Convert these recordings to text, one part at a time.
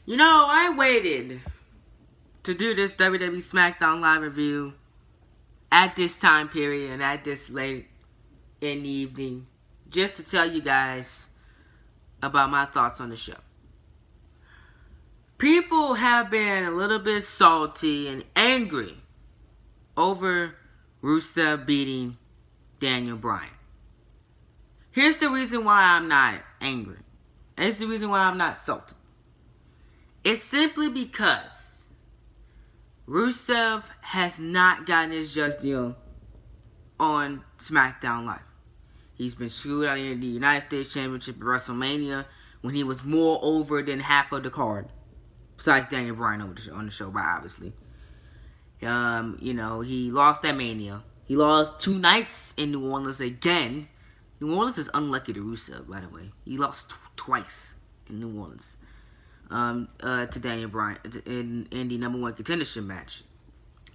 You know, I waited to do this WWE SmackDown Live review at this time period and at this late in the evening just to tell you guys about my thoughts on the show. People have been a little bit salty and angry over Rusev beating Daniel Bryan. Here's the reason why I'm not angry. Here's the reason why I'm not salty. It's simply because Rusev has not gotten his just deal on SmackDown Live. He's been screwed out of the United States Championship at WrestleMania when he was more over than half of the card. Besides Daniel Bryan on the show, obviously. He lost at Mania. He lost 2 nights in New Orleans again. New Orleans is unlucky to Rusev, by the way. He lost twice in New Orleans. To Daniel Bryan in the number 1 contendership match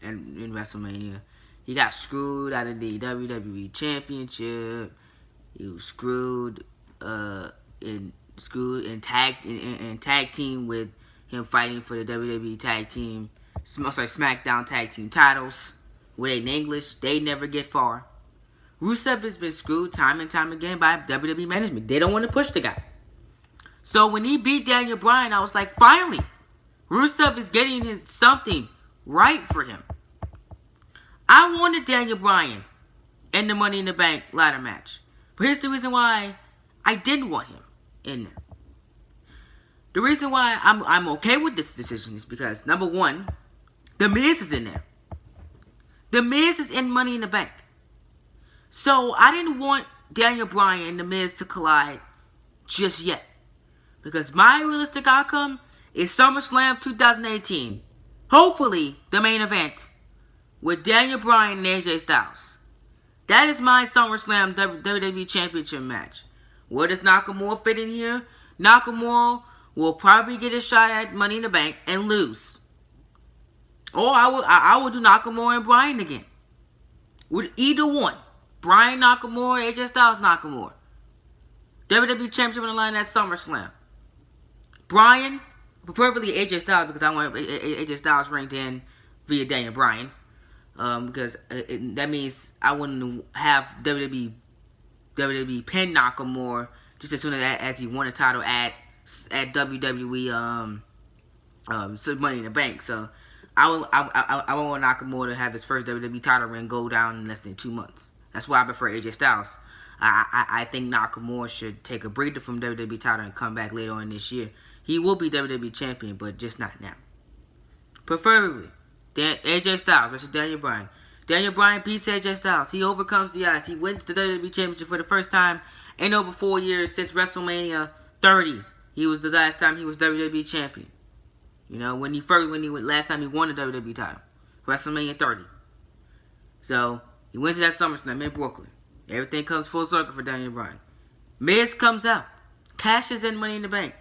in WrestleMania. He got screwed out of the WWE Championship. He was screwed in tag team with him fighting for the WWE SmackDown tag team titles. With in English, they never get far. Rusev has been screwed time and time again by WWE management. They don't want to push the guy. So when he beat Daniel Bryan, I was like, finally, Rusev is getting something right for him. I wanted Daniel Bryan in the Money in the Bank ladder match. But here's the reason why I didn't want him in there. The reason why I'm okay with this decision is because, number 1, The Miz is in there. The Miz is in Money in the Bank. So I didn't want Daniel Bryan and The Miz to collide just yet. Because my realistic outcome is SummerSlam 2018. Hopefully, the main event with Daniel Bryan and AJ Styles. That is my SummerSlam WWE Championship match. Where does Nakamura fit in here? Nakamura will probably get a shot at Money in the Bank and lose. Or I will do Nakamura and Bryan again. With either one. Bryan Nakamura, AJ Styles Nakamura. WWE Championship on the line at SummerSlam. Bryan, preferably AJ Styles, because I want AJ Styles ranked in via Daniel Bryan. Because that means I wouldn't have WWE pin Nakamura just as soon as he won a title at WWE Money in the Bank. So I want Nakamura to have his first WWE title ring go down in less than 2 months. That's why I prefer AJ Styles. I think Nakamura should take a breather from WWE title and come back later on this year. He will be WWE champion, but just not now. Preferably, AJ Styles versus Daniel Bryan. Daniel Bryan beats AJ Styles. He overcomes the odds. He wins the WWE championship for the first time in over 4 years since WrestleMania 30. He was the last time he was WWE champion. You know, last time he won the WWE title, WrestleMania 30. So he wins that SummerSlam in Brooklyn. Everything comes full circle for Daniel Bryan. Miz comes out, cashes in Money in the Bank.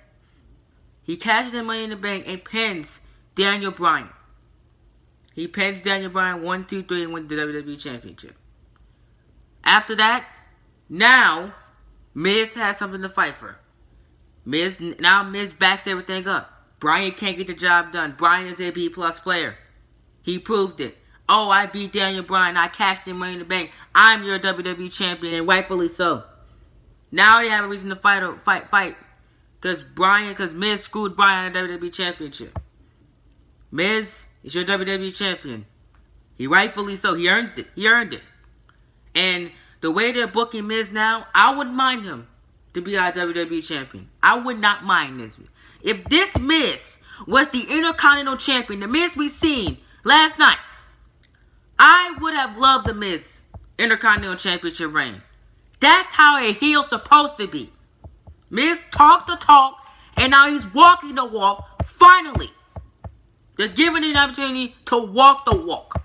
He cashes in Money in the Bank and pins Daniel Bryan. He pins Daniel Bryan 1, 2, 3 and wins the WWE Championship. After that, now Miz has something to fight for. Miz backs everything up. Bryan can't get the job done. Bryan is a B+ player. He proved it. Oh, I beat Daniel Bryan. I cashed in Money in the Bank. I'm your WWE champion, and rightfully so. Now they have a reason to fight. Because Miz screwed Bryan out of the WWE championship. Miz is your WWE champion. He rightfully so. He earned it. And the way they're booking Miz now, I wouldn't mind him to be our WWE champion. I would not mind this. If this Miz was the Intercontinental Champion, the Miz we seen last night, I would have loved the Miz Intercontinental Championship reign. That's how a heel's supposed to be. Miz talked the talk, and now he's walking the walk. Finally, they're giving him an opportunity to walk the walk.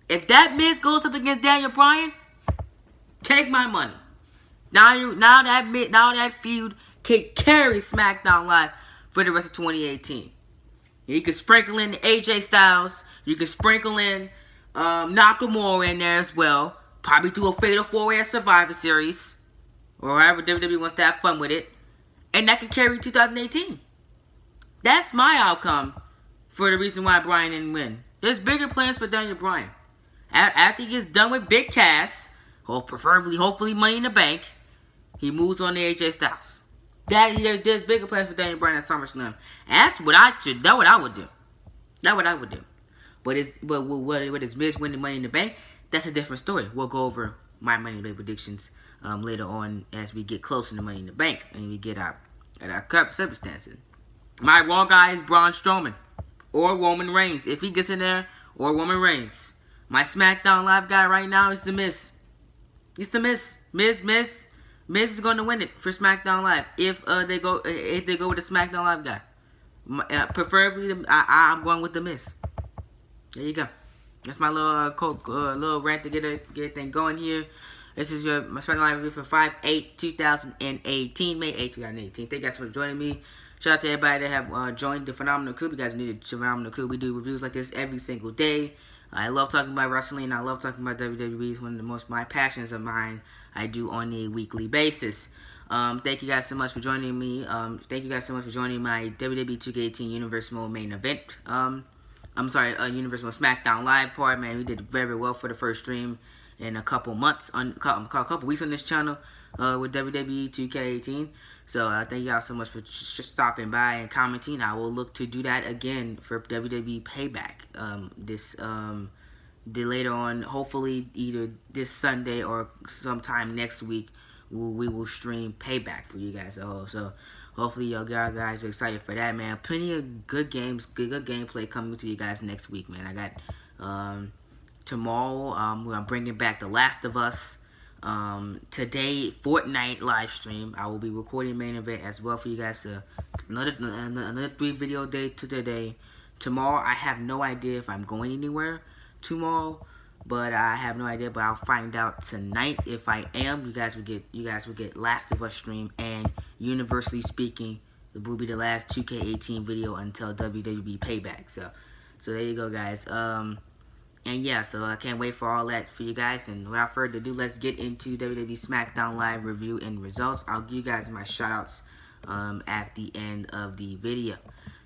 If that Miz goes up against Daniel Bryan, take my money. Now that feud can carry SmackDown Live for the rest of 2018. You can sprinkle in AJ Styles. You can sprinkle in Nakamura in there as well. Probably do a Fatal 4-Way at Survivor Series. Or however WWE wants to have fun with it. And that can carry 2018. That's my outcome for the reason why Bryan didn't win. There's bigger plans for Daniel Bryan. After he gets done with Big Cass, or preferably, hopefully, Money in the Bank, he moves on to AJ Styles. There's bigger plans for Daniel Bryan at SummerSlam. That's what I would do. That's what I would do. But what is Miz winning Money in the Bank? That's a different story. We'll go over my Money in the Bank predictions later on as we get closer to Money in the Bank and we get our current circumstances. My Raw guy is Braun Strowman or Roman Reigns if he gets in there, or Roman Reigns. My SmackDown Live guy right now is The Miz. It's The Miz. Miz is going to win it for SmackDown Live if they go with the SmackDown Live guy. Preferably, I'm going with The Miz. There you go. That's my little rant to get thing going here. This is my SmackDown Live review for 5/8/2018, May 8, 2018. Thank you guys for joining me. Shout out to everybody that have joined the Phenomenal Crew. You guys are new to the Phenomenal Crew. We do reviews like this every single day. I love talking about wrestling. I love talking about WWE. It's one of the most my passions of mine. I do on a weekly basis. Thank you guys so much for joining me. Thank you guys so much for joining my WWE 2K18 Universal main event. Universal SmackDown Live part. Man, we did very well for the first stream in a couple months, a couple weeks on this channel with WWE 2K18. So thank you guys so much for stopping by and commenting. I will look to do that again for WWE Payback later on. Hopefully either this Sunday or sometime next week we will stream Payback for you guys. So hopefully y'all guys are excited for that, man. Plenty of good games, good gameplay coming to you guys next week, man. I got tomorrow I'm bringing back The Last of Us. Today, Fortnite live stream. I will be recording main event as well for you guys. Another 3 video day to today. Tomorrow, I have no idea if I'm going anywhere tomorrow, but I have no idea. But I'll find out tonight if I am. You guys will get Last of Us stream, and universally speaking, it will be the last 2K18 video until WWE Payback. So there you go, guys. And yeah, so I can't wait for all that for you guys. And without further ado, let's get into WWE SmackDown Live review and results. I'll give you guys my shoutouts at the end of the video.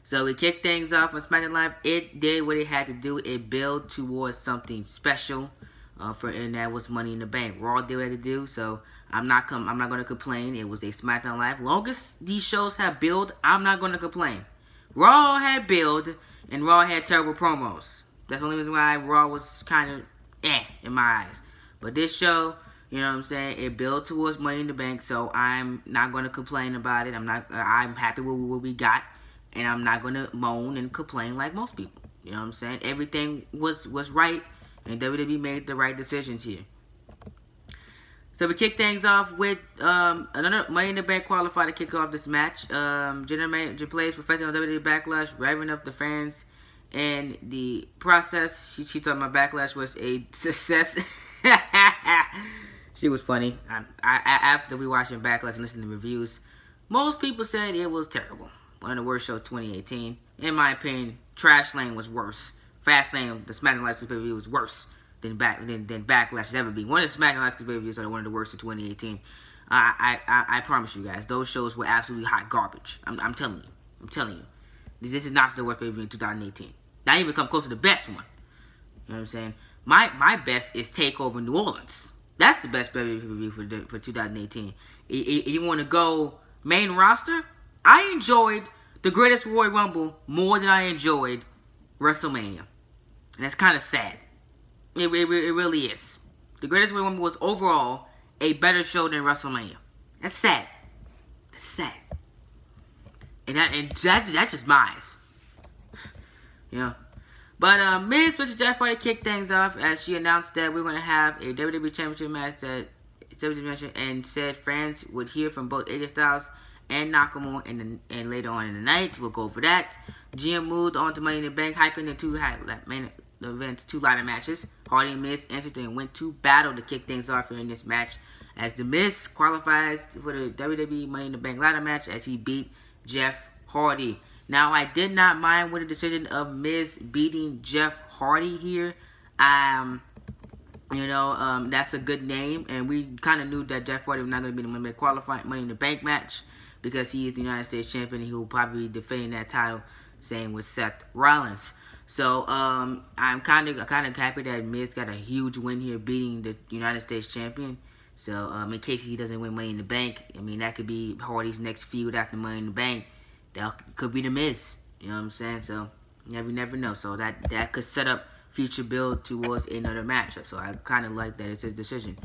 So we kicked things off on SmackDown Live. It did what it had to do. It built towards something special, and that was Money in the Bank. Raw did what it had to do. So I'm not going to complain. It was a SmackDown Live. Longest these shows have build, I'm not going to complain. Raw had build, and Raw had terrible promos. That's the only reason why Raw was kind of in my eyes. But this show, you know what I'm saying, it built towards Money in the Bank, so I'm not going to complain about it. I'm happy with what we got, and I'm not going to moan and complain like most people. You know what I'm saying? Everything was right, and WWE made the right decisions here. So we kick things off with another Money in the Bank qualifier to kick off this match. General Manager plays reflecting on WWE Backlash, revving up the fans. And the process, she thought my Backlash was a success. She was funny. After we watching Backlash and listening to reviews, most people said it was terrible. One of the worst shows 2018. In my opinion, Trash Lane was worse. Fast Lane, the SmackDown Live pay-per-view, was worse than Backlash has ever been. One of the SmackDown Live pay-per-views are one of the worst of 2018. I promise you guys, those shows were absolutely hot garbage. I'm telling you. This is not the worst pay-per-view in 2018. Not even come close to the best one. You know what I'm saying? My best is TakeOver New Orleans. That's the best pay-per-view for 2018. You want to go main roster? I enjoyed the Greatest Royal Rumble more than I enjoyed WrestleMania. And that's kind of sad. It really is. The Greatest Royal Rumble was overall a better show than WrestleMania. That's sad. That's sad. And that's just my eyes. Yeah. But Miz versus Jeff Hardy kicked things off as she announced that we're going to have a WWE Championship match and said fans would hear from both AJ Styles and Nakamura and later on in the night. We'll go over that. GM moved on to Money in the Bank, hyping the main event's 2 ladder matches. Hardy and Miz entered and went to battle to kick things off in this match as The Miz qualifies for the WWE Money in the Bank ladder match as he beat Jeff Hardy. Now, I did not mind with the decision of Miz beating Jeff Hardy here. That's a good name, and we kind of knew that Jeff Hardy was not going to be the Money in the Bank qualifying Money in the Bank match. because he is the United States champion. He will probably be defending that title, same with Seth Rollins. So I'm kind of happy that Miz got a huge win here, beating the United States champion. So in case he doesn't win Money in the Bank, I mean, that could be Hardy's next feud after Money in the Bank. That could be the Miz. You know what I'm saying? So you never know. So that could set up future build towards another matchup. So I kind of like that it's his decision.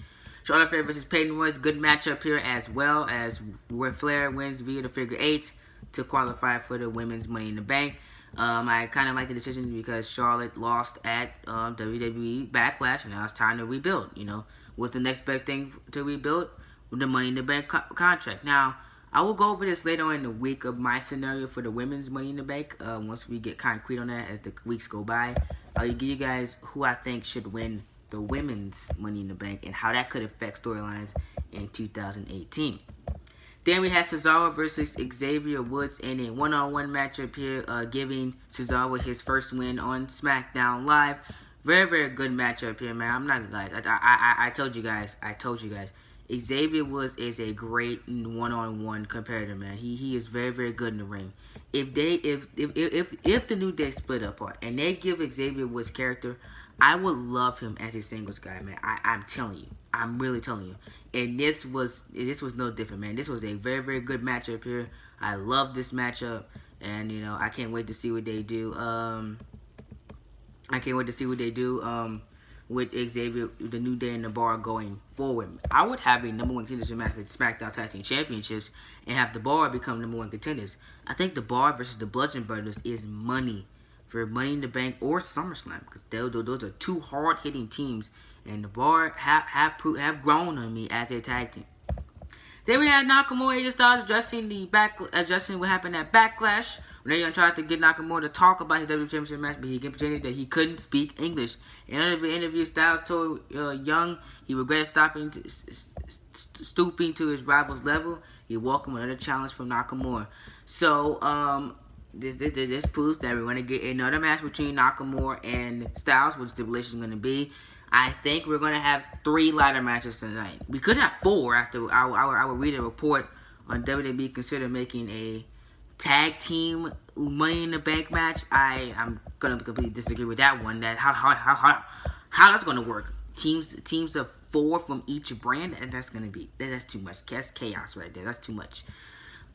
Charlotte Flair versus Peyton Royce, good matchup here, as well as where Flair wins via the figure 8 to qualify for the women's Money in the Bank. I kind of like the decision because Charlotte lost at WWE Backlash, and now it's time to rebuild. You know, what's the next big thing to rebuild? With the Money in the Bank contract. Now, I will go over this later on in the week of my scenario for the women's Money in the Bank. Once we get concrete on that as the weeks go by, I'll give you guys who I think should win the women's Money in the Bank and how that could affect storylines in 2018. Then we had Cesaro versus Xavier Woods in a one-on-one matchup here, giving Cesaro his first win on SmackDown Live. Very, very good matchup here, man. I'm not gonna lie. I told you guys. Xavier Woods is a great one-on-one competitor, man. He is very, very good in the ring. If the New Day split apart and they give Xavier Woods character, I would love him as a singles guy, man. I'm telling you. I'm really telling you. And this was no different, man. This was a very, very good matchup here. I love this matchup. And, you know, I can't wait to see what they do. With Xavier, the New Day, and the Bar going forward. I would have a number 1 contender match with SmackDown Tag Team Championships and have the Bar become number 1 contenders. I think the Bar versus the Bludgeon Brothers is money for Money in the Bank or SummerSlam, because those are two hard-hitting teams, and the Bar have grown on me as a tag team. Then we had Nakamura AJ Styles addressing what happened at Backlash. When they tried to get Nakamura to talk about his WWE Championship match, but he pretended that he couldn't speak English. In another interview, Styles told Young he regretted stooping to his rival's level. He welcomed another challenge from Nakamura. So this proves that we're going to get another match between Nakamura and Styles, what the stipulation is going to be. I think we're going to have 3 ladder matches tonight. We could have 4 after I would read a report on WWE consider making a tag team Money in the Bank match. I'm going to completely disagree with that one. That how that's going to work. Teams of 4 from each brand, and that's too much. That's chaos right there. That's too much.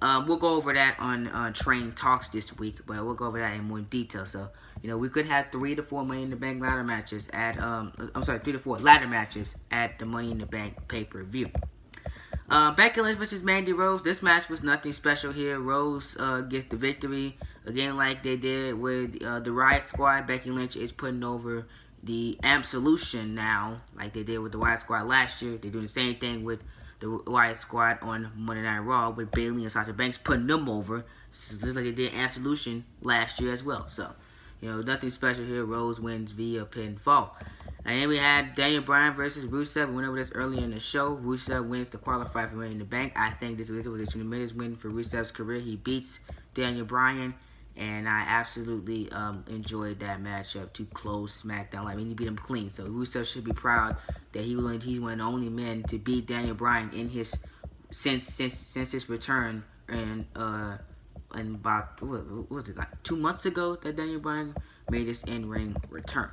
We'll go over that on Train Talks this week, but we'll go over that in more detail. So, you know, we could have 3 to 4 Money in the Bank ladder matches at 3 to 4 ladder matches at the Money in the Bank pay-per-view. Becky Lynch versus Mandy Rose. This match was nothing special here. Rose gets the victory again, like they did with the Riot Squad. Becky Lynch is putting over the Absolution now, like they did with the Riot Squad last year. They're doing the same thing with the Riot Squad on Monday Night Raw with Bayley and Sasha Banks, putting them over, just like they did Absolution last year as well. So, you know, nothing special here. Rose wins via pinfall. And then we had Daniel Bryan versus Rusev. We went over this earlier in the show. Rusev wins to qualify for Money in the Bank. I think this was a tremendous win for Rusev's career. He beats Daniel Bryan, and I absolutely enjoyed that matchup to close SmackDown. I mean, he beat him clean, so Rusev should be proud that he's one of the only men to beat Daniel Bryan in his since his return. And about what was it, like 2 months ago that Daniel Bryan made his in-ring return.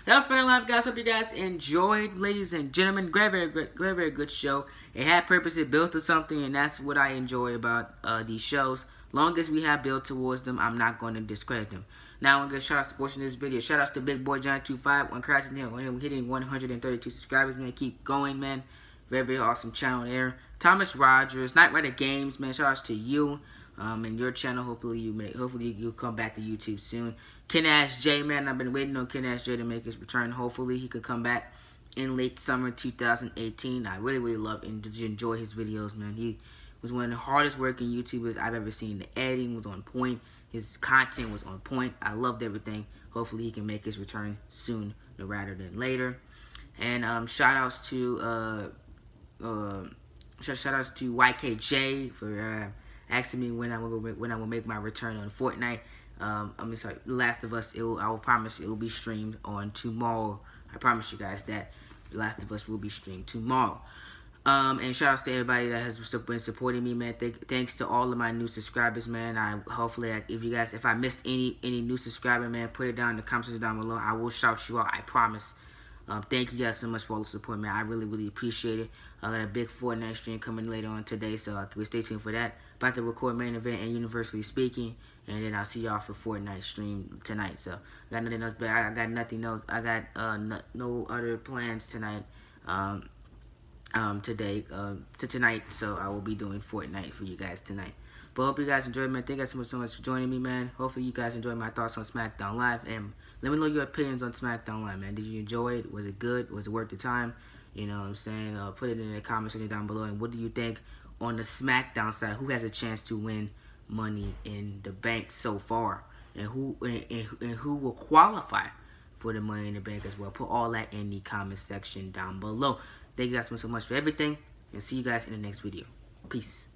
That was Spinning Live, guys. Hope you guys enjoyed, ladies and gentlemen. Very good show. It had purpose. It built to something, and that's what I enjoy about these shows. Long as we have built towards them, I'm not going to discredit them. Now, I'm going to shout out to the portion of this video. Shout out to Big Boy John 25 on Crashing Hill. We're hitting 132 subscribers, man. Keep going, man. Very awesome channel there. Thomas Rogers, Night Rider Games, man. Shout outs to you. And your channel, hopefully you'll come back to YouTube soon. Ken Ash J, man, I've been waiting on Ken Ash J to make his return. Hopefully he could come back in late summer 2018. I really love and enjoy his videos, man. He was one of the hardest working YouTubers I've ever seen. The editing was on point. His content was on point. I loved everything. Hopefully he can make his return soon rather than later. And shout outs to YKJ for asking me when I will make my return on Fortnite. The Last of Us. I will promise it will be streamed on tomorrow. I promise you guys that The Last of Us will be streamed tomorrow. And shout outs to everybody that has been supporting me, man. Thanks to all of my new subscribers, man. If I missed any new subscriber, man, put it down in the comments down below. I will shout you out, I promise. Thank you guys so much for all the support, man. I really appreciate it. I got a big Fortnite stream coming later on today, so stay tuned for that. About to record main event and Universally Speaking, and then I'll see y'all for Fortnite stream tonight. So I got nothing else, but I got nothing else. I got no other plans tonight. Tonight, so I will be doing Fortnite for you guys tonight. But hope you guys enjoyed, man. Thank you guys so much for joining me, man. Hopefully you guys enjoyed my thoughts on SmackDown Live, and let me know your opinions on SmackDown Live, man. Did you enjoy it? Was it good? Was it worth the time? You know what I'm saying? Put it in the comment section down below. And what do you think on the SmackDown side? Who has a chance to win Money in the Bank so far? And who will qualify for the Money in the Bank as well? Put all that in the comment section down below. Thank you guys so much for everything, and see you guys in the next video. Peace.